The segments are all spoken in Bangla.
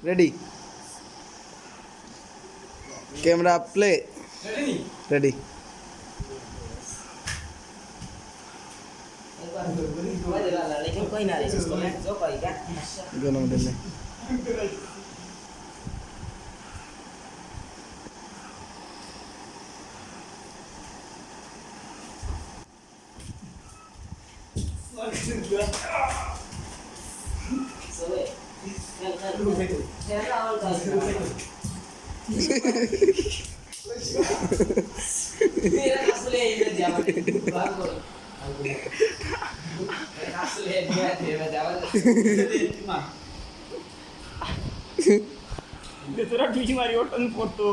রেডি ক্যামেরা প্লে রেডি গণম দিলে তোরা টুইটি মারি ওঠন পড়তো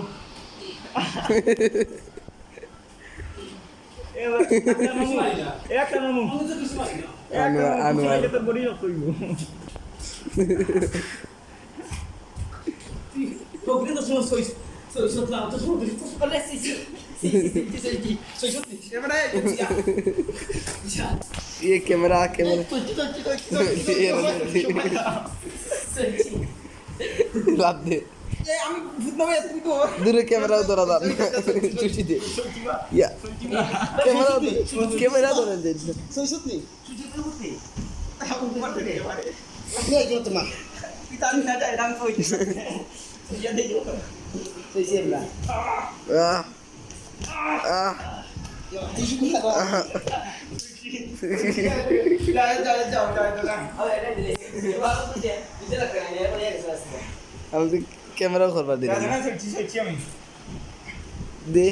একটা মামু আনোয়ার তোর বডি রক্ত হইব ये कैमरा लाद दे दूर कैमरा उधर आ चुची दे या कैमरा उधर दे সৈসত নেই নে গো তোমা পিতা না যায় রাম কইছি ইয়া দে গো সৈসেম না আমি ক্যামেরা করবার দিলাম দে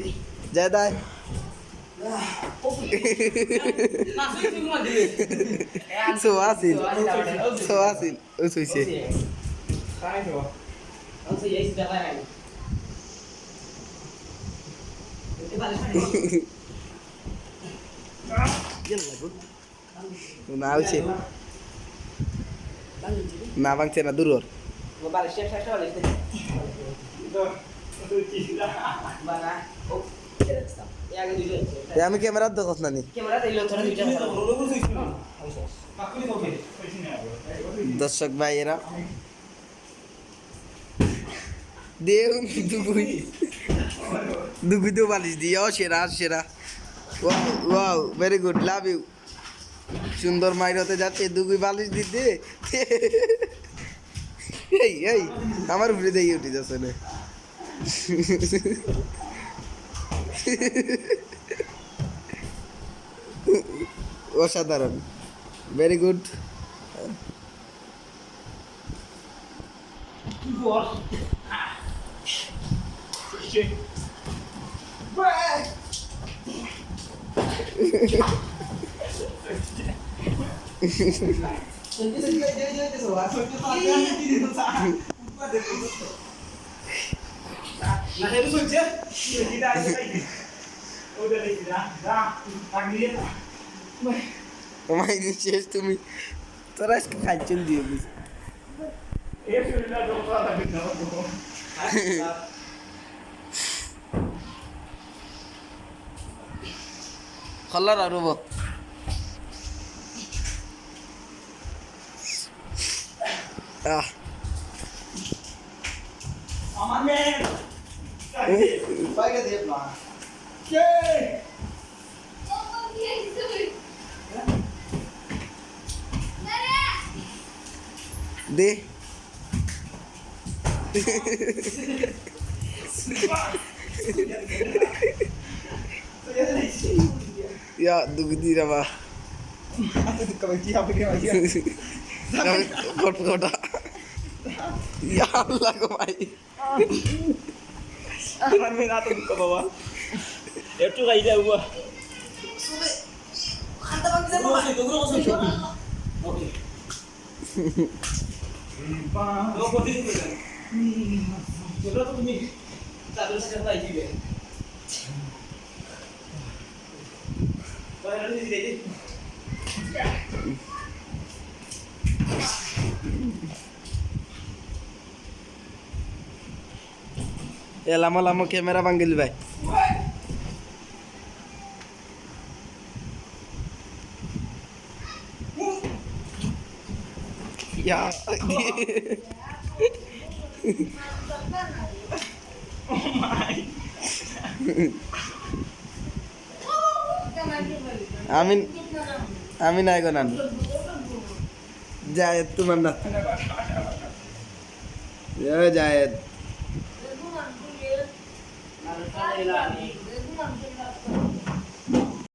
যায় দায় সোয়াসিল ওই সইছে না হচ্ছে না ভাঙছে না দূর আমি ক্যামেরার দেখছ না নি দর্শক ভাইয়েরা দেউ দুগুই তো বালিশ দিয়ে সেরা সেরা wow very good love you সুন্দর মাইর হতে যাচ্ছে দুগুই বালিশ দিতে এই এই আমার উপরে দিয়ে উঠে যাচ্ছে না অসাধারণ ভেরি গুড মাইনি শেষ তুমি তোরা আজকে খাইছেন দিয়ে দিস খল্লার আর রব আমার মেয়ে বাইরে দেব না কে দে ya dugdi raba kota kota ya Allah kemai আমার মেয়ে না তো দুঃখ বাবা একটু গাইলে বাবা ya lama-lama kamera panggil bay ya আমি আমি নাই গো নানু জায়েদ তোমার না জায়েদ